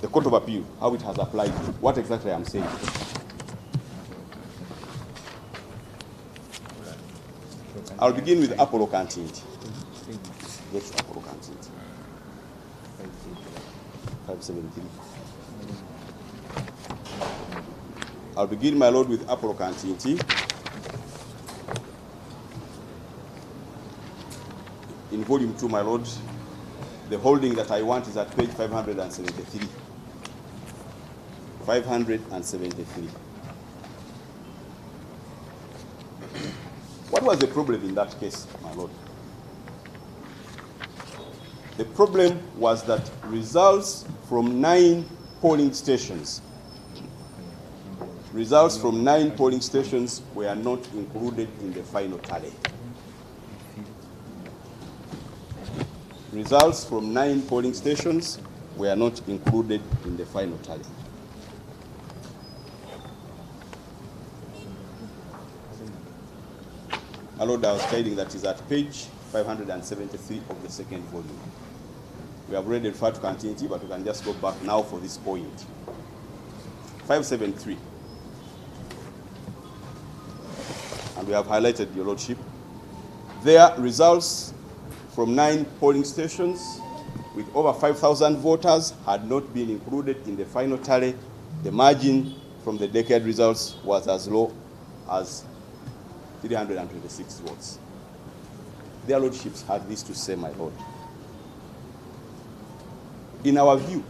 the Court of Appeal, how it has applied, what exactly I am saying. I'll begin with Apollo Cantinti. Go to Apollo Cantinti. 573. I'll begin, my lord, with Apollo Cantinti. In volume 2, my lord, the holding that I want is at page 573. 573. What was the problem in that case, my lord? The problem was that results from 9 polling stations were not included in the final tally. Results from 9 polling stations were not included in the final tally. My lord, I was stating that is at page 573 of the second volume. We have already referred to continuity, but we can just go back now for this point. 573. And we have highlighted, your lordship. Their results from 9 polling stations with over 5,000 voters had not been included in the final tally. The margin from the decade results was as low as 326 votes. Their lordships had this to say, my lord. In our view,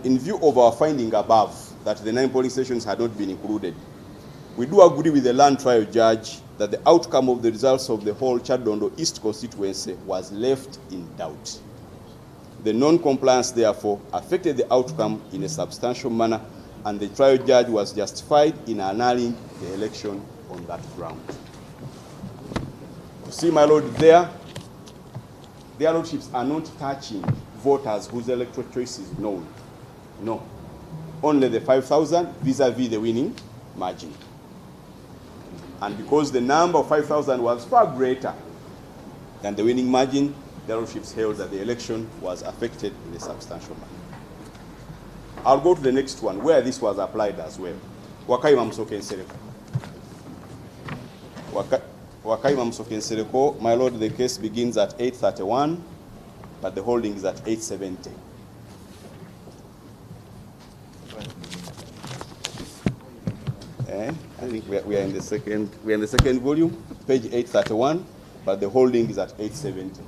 in view of our finding above that the 9 polling stations had not been included, we do agree with the land trial judge that the outcome of the results of the whole Kyadondo East constituency was left in doubt. The non-compliance, therefore, affected the outcome in a substantial manner, and the trial judge was justified in annulling the election on that ground. You see, my lord, their lordships are not touching voters whose electoral choice is known. No. Only the 5,000 vis-a-vis the winning margin. And because the number of 5,000 was far greater than the winning margin, the lordships held that the election was affected in a substantial manner. I'll go to the next one, where this was applied as well. Wakaima Musoke Nsereko. Wakaima Musoke Nsereko, my lord, the case begins at 831, but the holding is at 870. I think we are in the second volume, page 831, but the holding is at 870.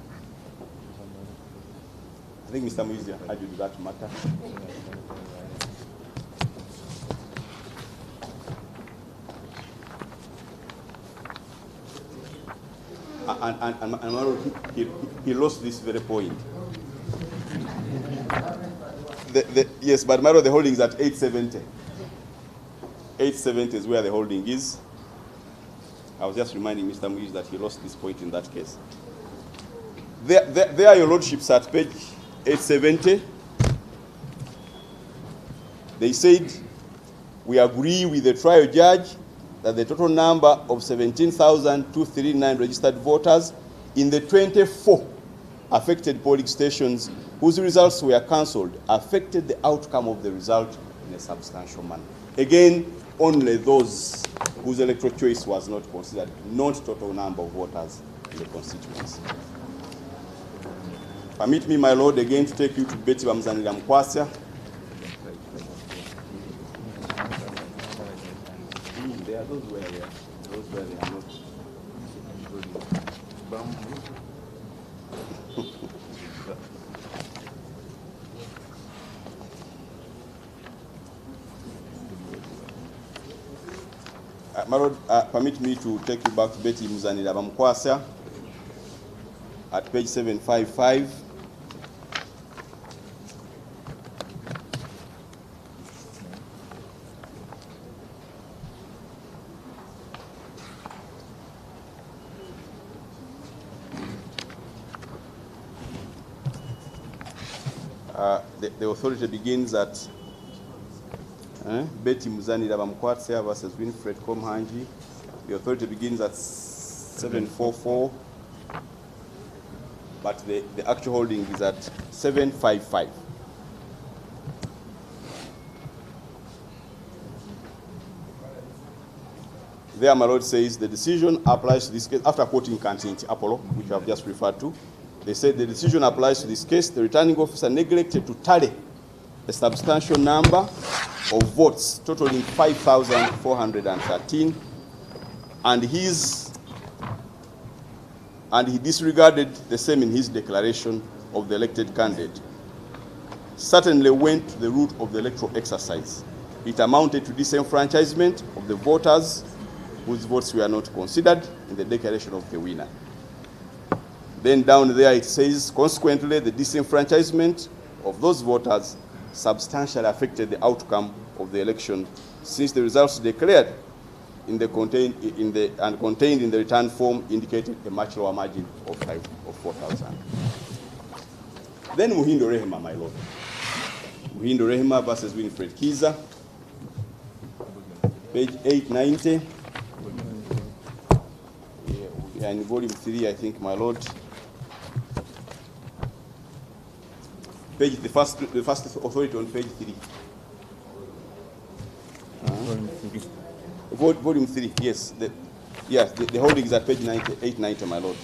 I think Mr. Muizia argued that matter. And he lost this very point. Yes, but Maro, the holding is at 870. 870 is where the holding is. I was just reminding Mr. Muiz that he lost this point in that case. There are your lordships at page 870. They said, we agree with the trial judge that the total number of 17,239 registered voters in the 24 affected polling stations whose results were cancelled affected the outcome of the result in a substantial manner. Again, only those whose electoral choice was not considered, not total number of voters in the constituency. Permit me, my lord, again to take you to Betty Bamzanira Mkwasya. There are those where they are not. My lord, permit me to take you back to Betty Muzanira Bamkwasya at page 755. The authority begins at Betty Muzanira Bamkwasya versus Winfred Komhanji. The authority begins at 744. but the actual holding is at 755. There, my Lord says the decision applies to this case, after quoting Kantinti Apollo, which I have just referred to. They said the decision applies to this case. The returning officer neglected to tally a substantial number of votes, totaling 5,413, and he disregarded the same in his declaration of the elected candidate. Certainly went the route of the electoral exercise. It amounted to disenfranchisement of the voters whose votes were not considered in the declaration of the winner. Then down there it says, consequently, the disenfranchisement of those voters substantially affected the outcome of the election, since the results declared in the contained in the return form indicated a much lower margin of 4,000. Then Muhindo Rehema, my Lord. Muhindo Rehema versus Winfred Kiza, page 890. Yeah, in volume 3, I think, my Lord. Page, the first authority on page 3. Volume 3, yes. The holding is at page 890, my Lord.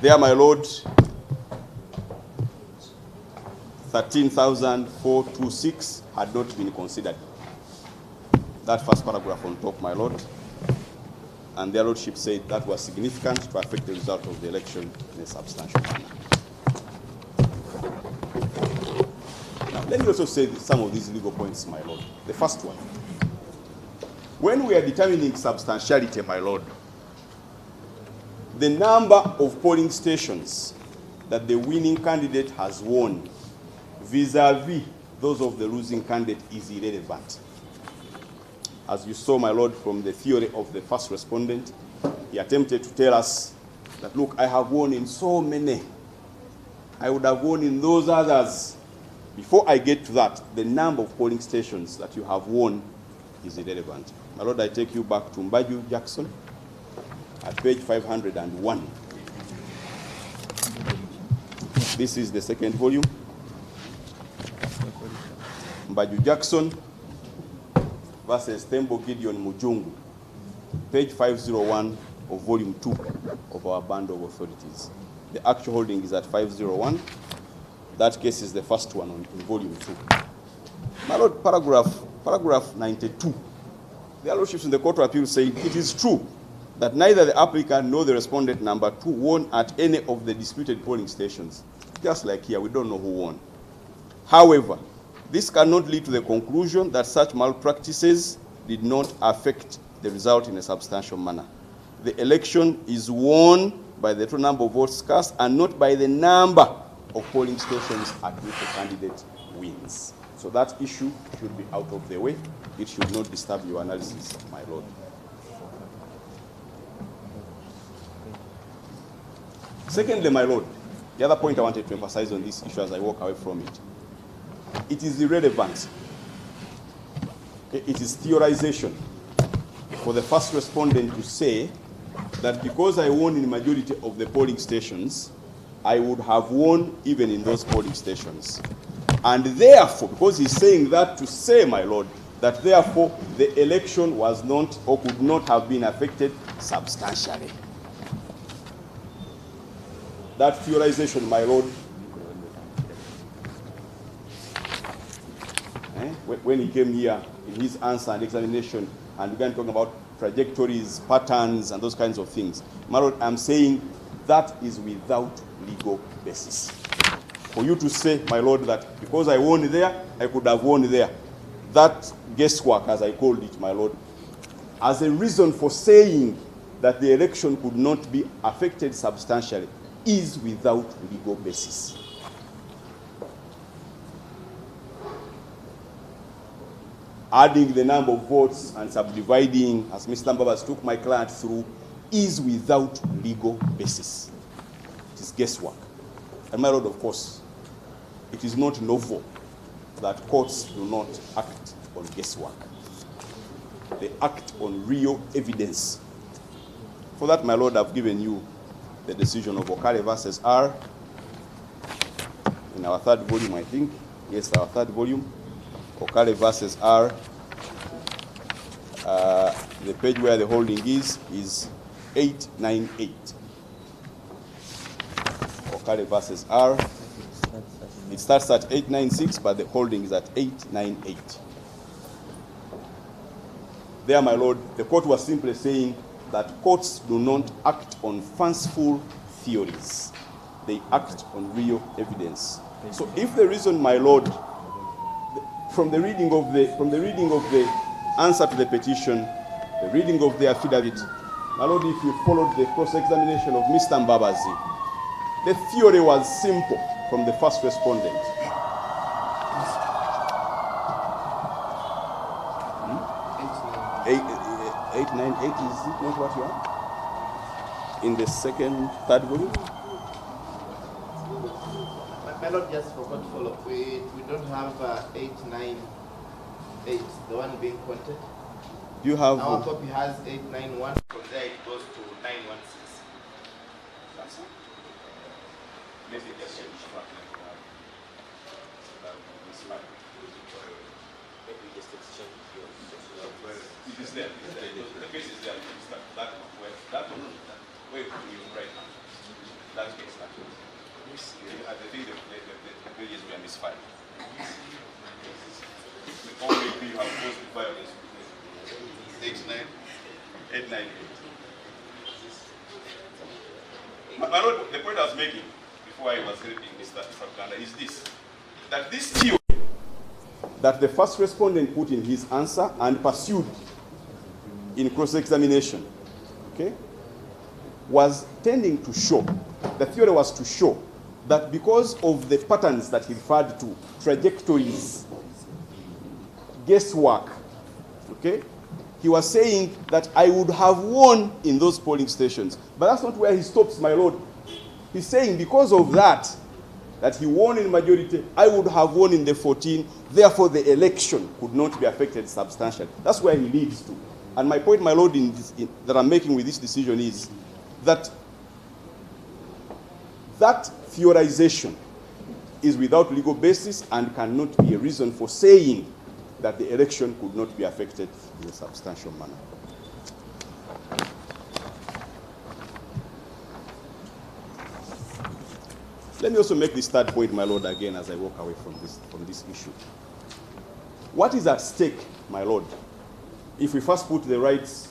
There, my Lord, 13,426 had not been considered. That first paragraph on top, my Lord. And their Lordship said that was significant to affect the result of the election in a substantial manner. Now, let me also say some of these legal points, my Lord. The first one. When we are determining substantiality, my Lord, the number of polling stations that the winning candidate has won vis-a-vis those of the losing candidate is irrelevant. As you saw, my Lord, from the theory of the first respondent, he attempted to tell us that, look, I have won in so many. I would have won in those others. Before I get to that, the number of polling stations that you have won is irrelevant. My Lord, I take you back to Mbaju Jackson at page 501. This is the second volume. Mbaju Jackson versus Tembo Gideon Mujungu, page 501 of volume 2 of our band of authorities. The actual holding is at 501. That case is the first one in volume 2. My Lord, paragraph 92. The Lordships in the Court of Appeal saying it is true that neither the applicant nor the respondent number 2 won at any of the disputed polling stations. Just like here, we don't know who won. However, this cannot lead to the conclusion that such malpractices did not affect the result in a substantial manner. The election is won by the total number of votes cast and not by the number of polling stations at which the candidate wins. So that issue should be out of the way. It should not disturb your analysis, my Lord. Secondly, my Lord, the other point I wanted to emphasize on this issue as I walk away from it, it is irrelevant. It is theorization for the first respondent to say that because I won in the majority of the polling stations, I would have won even in those polling stations. And therefore, because he's saying that to say, my Lord, that therefore the election was not or could not have been affected substantially. That theorization, my Lord, when he came here in his answer and examination and began talking about trajectories, patterns, and those kinds of things, my Lord, I'm saying that is without legal basis. For you to say, my Lord, that because I won there, I could have won there, that guesswork, as I called it, my Lord, as a reason for saying that the election could not be affected substantially, is without legal basis. Adding the number of votes and subdividing, as Mr. Mbabas took my client through, is without legal basis. It is guesswork. And my Lord, of course, it is not novel that courts do not act on guesswork. They act on real evidence. For that, my Lord, I've given you the decision of Okale versus R in our third volume, I think. Yes, our third volume. Okale versus R. The page where the holding is 898. Okale versus R. It starts at 896, but the holding is at 898. There, my Lord, the court was simply saying that courts do not act on fanciful theories. They act on real evidence. So if the reason, my Lord, from the reading of the answer to the petition, the reading of the affidavit, my Lord, if you followed the cross-examination of Mr. Mbabazi, the theory was simple from the first respondent. 898 is it not what you have? In the third volume? My Lord, just forgot to follow. We don't have 898, the one being quoted. Do you have? Our copy has 891. From there it goes to 916. That's it. Let me just change back. It is there. The case is there. That one. Where you right now. That case. I think the pages were misfired. Only you have posed the violence. 898. My Lord, the point I was making before I was reading Mr. Fakanda is this: that this theory that the first respondent put in his answer and pursued in cross-examination, okay, was tending to show, the theory was to show that because of the patterns that he referred to, trajectories, guesswork, okay, he was saying that I would have won in those polling stations. But that's not where he stops, my Lord. He's saying because of that he won in majority, I would have won in the 14, therefore the election could not be affected substantially. That's where he leads to. And my point, my Lord, that I'm making with this decision is that that theorization is without legal basis and cannot be a reason for saying that the election could not be affected in a substantial manner. Let me also make this third point, my Lord, again as I walk away from this issue. What is at stake, my Lord, if we first put the rights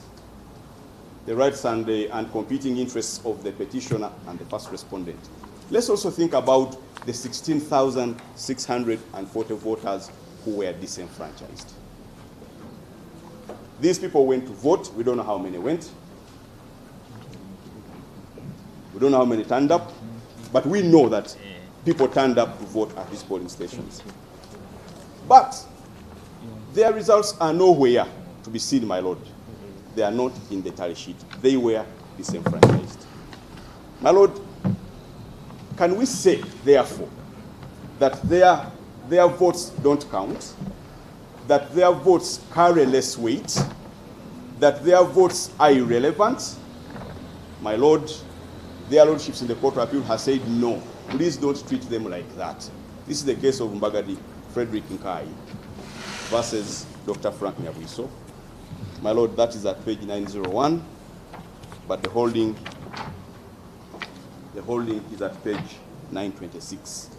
and competing interests of the petitioner and the first respondent? Let's also think about the 16,640 voters who were disenfranchised. These people went to vote. We don't know how many went. We don't know how many turned up. But we know that people turned up to vote at these polling stations. But their results are nowhere to be seen, my Lord. They are not in the tally sheet. They were disenfranchised. My Lord, can we say, therefore, that their votes don't count, that their votes carry less weight, that their votes are irrelevant? My Lord, their lordships in the Court of Appeal have said no. Please don't treat them like that. This is the case of Mbagadi Frederick Nkai versus Dr. Frank Nyabuiso. My Lord, that is at page 901, but the holding is at page 926.